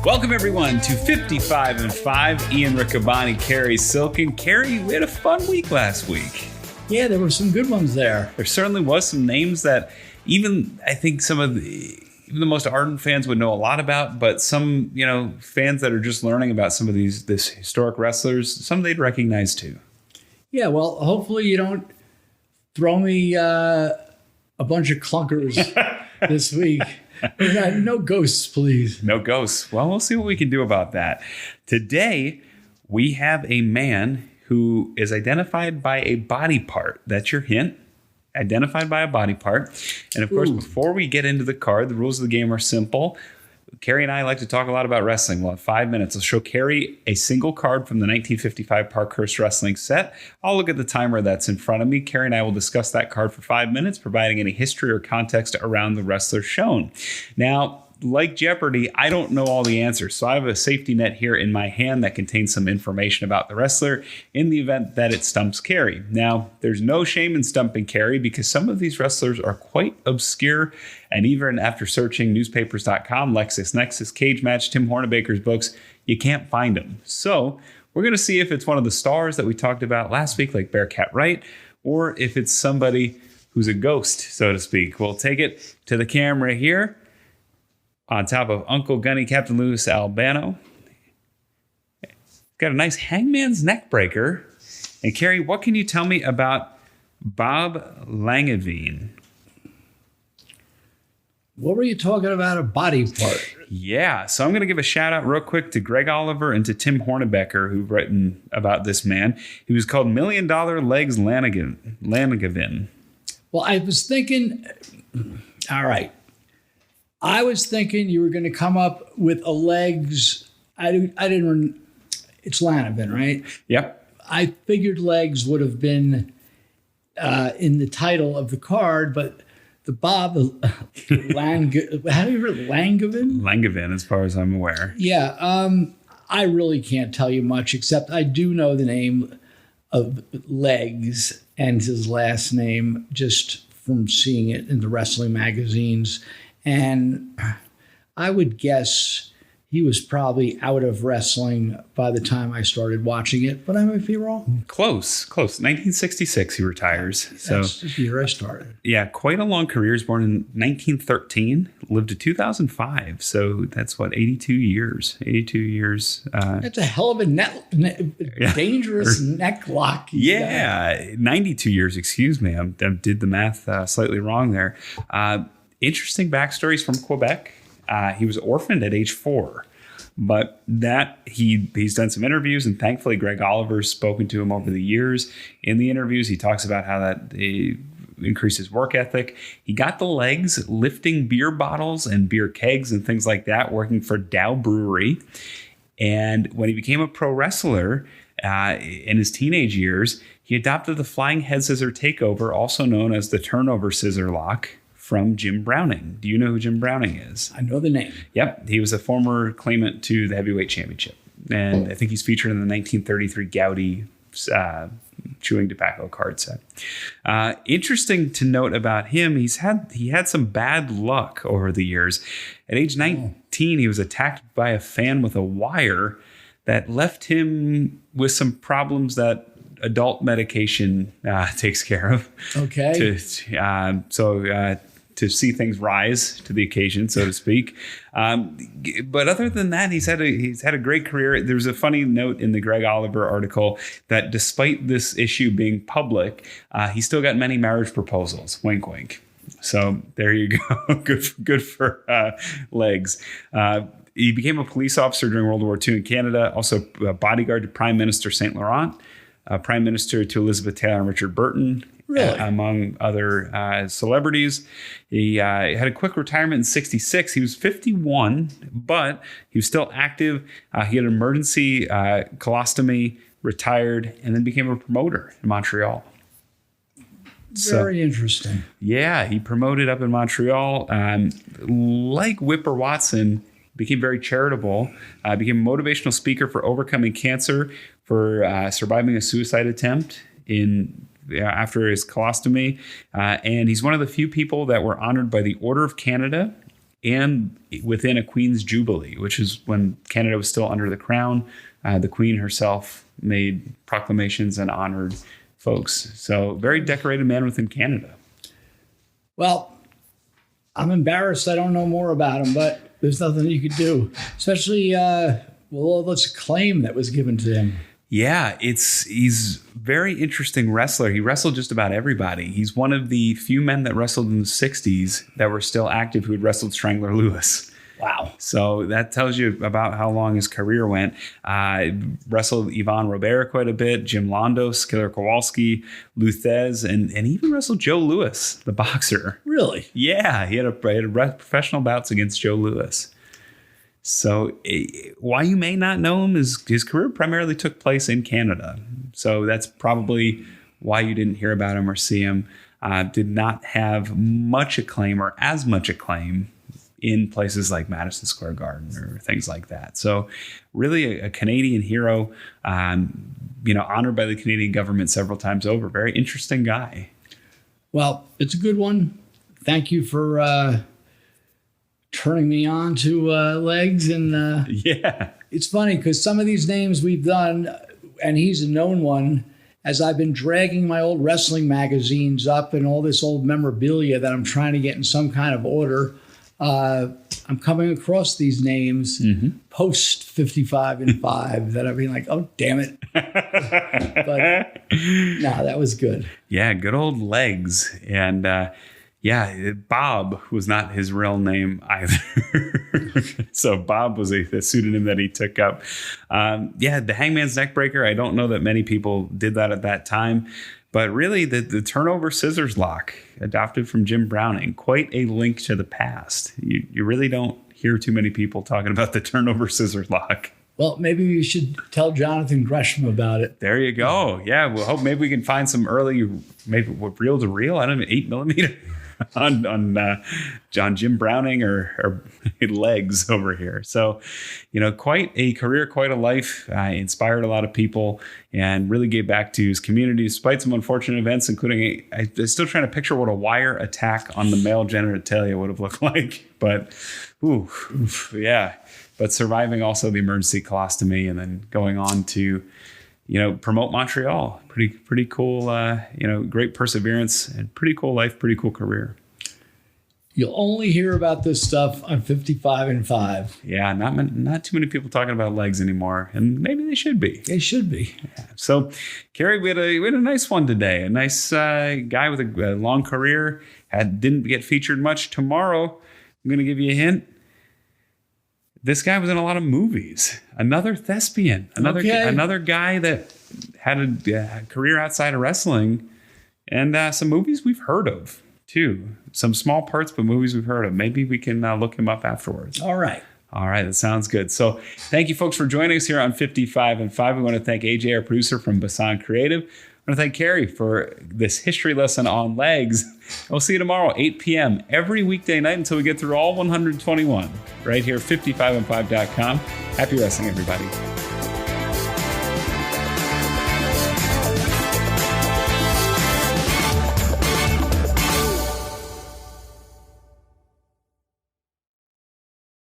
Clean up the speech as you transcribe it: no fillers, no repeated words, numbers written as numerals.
Welcome, everyone, to 55 and 5. Ian Riccaboni, Cary Silkin. Cary, we had a fun week last week. Yeah, there were some good ones there. There certainly was some names that even I think even the most ardent fans would know a lot about, but some, fans that are just learning about some of this historic wrestlers, some they'd recognize too. Yeah, well, hopefully you don't throw me a bunch of clunkers this week. No ghosts, please. No ghosts. Well, we'll see what we can do about that. Today, we have a man who is identified by a body part. That's your hint. Identified by a body part. And of course, before we get into the card, the rules of the game are simple. Cary and I like to talk a lot about wrestling. We'll have 5 minutes. I'll show Cary a single card from the 1955 Parkhurst Wrestling set. I'll look at the timer that's in front of me. Cary and I will discuss that card for 5 minutes, providing any history or context around the wrestler shown. Now, like Jeopardy, I don't know all the answers, so I have a safety net here in my hand that contains some information about the wrestler in the event that it stumps Cary. Now, there's no shame in stumping Cary because some of these wrestlers are quite obscure, and even after searching newspapers.com, LexisNexis, Cage Match, Tim Hornabaker's books, you can't find them. So we're going to see if it's one of the stars that we talked about last week, like Bearcat Wright, or if it's somebody who's a ghost, so to speak. We'll take it to the camera here. On top of Uncle Gunny, Captain Louis Albano. Got a nice hangman's neck breaker. And Cary, what can you tell me about Bob Langevin? What were you talking about, a body part? Yeah, so I'm going to give a shout out real quick to Greg Oliver and to Tim Hornabaker, who've written about this man. He was called $1 Million Legs Langevin. Well, I was thinking, all right. I was thinking you were going to come up with a legs. I didn't. It's Langevin, right? Yep. I figured legs would have been in the title of the card, but the Bob how do you read Langevin? Langevin, as far as I'm aware. Yeah. I really can't tell you much, except I do know the name of Legs and his last name just from seeing it in the wrestling magazines. And I would guess he was probably out of wrestling by the time I started watching it, but I might be wrong. Close. 1966 he retires. That's the year I started. Yeah, quite a long career. He was born in 1913, lived to 2005. So that's 82 years. 82 years. That's a hell of a dangerous neck lock. Yeah, 92 years, excuse me. I did the math slightly wrong there. Interesting backstories from Quebec. He was orphaned at age 4, but he's done some interviews, and thankfully Greg Oliver's spoken to him over the years. In the interviews, he talks about how that increased his work ethic. He got the legs lifting beer bottles and beer kegs and things like that, working for Dow Brewery. And when he became a pro wrestler in his teenage years, he adopted the flying head scissor takeover, also known as the turnover scissor lock, from Jim Browning. Do you know who Jim Browning is? I know the name. Yep. He was a former claimant to the heavyweight championship. And I think he's featured in the 1933 Gowdy chewing tobacco card set. Interesting to note about him, he had some bad luck over the years. At age 19, he was attacked by a fan with a wire that left him with some problems that adult medication takes care of. Okay. To see things rise to the occasion, so to speak. But other than that, he's had a great career. There's a funny note in the Greg Oliver article that despite this issue being public, he still got many marriage proposals. Wink, wink. So there you go. Good for legs. He became a police officer during World War II in Canada, also a bodyguard to Prime Minister St. Laurent, Prime Minister to Elizabeth Taylor and Richard Burton, really? Among other celebrities. He had a quick retirement in 66. He was 51, but he was still active. He had an emergency colostomy, retired, and then became a promoter in Montreal. Very interesting. Yeah, he promoted up in Montreal. Like Whipper Watson, became very charitable, became a motivational speaker for overcoming cancer, for surviving a suicide attempt after his colostomy. And he's one of the few people that were honored by the Order of Canada and within a Queen's Jubilee, which is when Canada was still under the crown. The Queen herself made proclamations and honored folks. So very decorated man within Canada. Well, I'm embarrassed I don't know more about him, but there's nothing you could do, especially with all this acclaim that was given to him. Yeah, he's very interesting wrestler. He wrestled just about everybody. He's one of the few men that wrestled in the 60s that were still active who had wrestled Strangler Lewis. Wow. So that tells you about how long his career went. Wrestled Ivan Robert quite a bit, Jim Londos, Killer Kowalski, Luthez, and even wrestled Joe Louis, the boxer. Really? Yeah, he had professional bouts against Joe Louis. So why you may not know him is his career primarily took place in Canada. So that's probably why you didn't hear about him or see him. Did not have much acclaim or as much acclaim in places like Madison Square Garden or things like that. So really a Canadian hero, honored by the Canadian government several times over. Very interesting guy. Well, it's a good one. Thank you for turning me on to Legs. And yeah, it's funny because some of these names we've done, and he's a known one, as I've been dragging my old wrestling magazines up and all this old memorabilia that I'm trying to get in some kind of order. I'm coming across these names post 55 and 5 that I've been like, oh, damn it. But no, that was good. Yeah, good old Legs. And Bob was not his real name either. So Bob was a pseudonym that he took up. The Hangman's Neckbreaker. I don't know that many people did that at that time. But really, the turnover scissors lock, adopted from Jim Browning, quite a link to the past. You really don't hear too many people talking about the turnover scissors lock. Well, maybe we should tell Jonathan Gresham about it. There you go. Yeah, we'll hope maybe we can find some early, maybe reel to reel, I don't know, 8mm on Jim Browning or Legs over here. So, quite a career, quite a life. Inspired a lot of people and really gave back to his community despite some unfortunate events, including I'm still trying to picture what a wire attack on the male genitalia would have looked like. But, yeah. But surviving also the emergency colostomy and then going on to, promote Montreal. Pretty cool, great perseverance and pretty cool life, pretty cool career. You'll only hear about this stuff on 55 and 5. Yeah, not too many people talking about Legs anymore, and maybe they should be. They should be. Yeah. So, Cary, we had a nice one today. A nice guy with a long career. Didn't get featured much. Tomorrow, I'm going to give you a hint. This guy was in a lot of movies. Another thespian. Another guy that had a career outside of wrestling, and some movies we've heard of too. Some small parts, but movies we've heard of. Maybe we can look him up afterwards. All right. That sounds good. So thank you, folks, for joining us here on 55 and 5. We want to thank AJ, our producer from Bisson Creative. I want to thank Cary for this history lesson on Legs. We'll see you tomorrow, 8 p.m. every weekday night until we get through all 121. Right here, 55and5.com. Happy wrestling, everybody.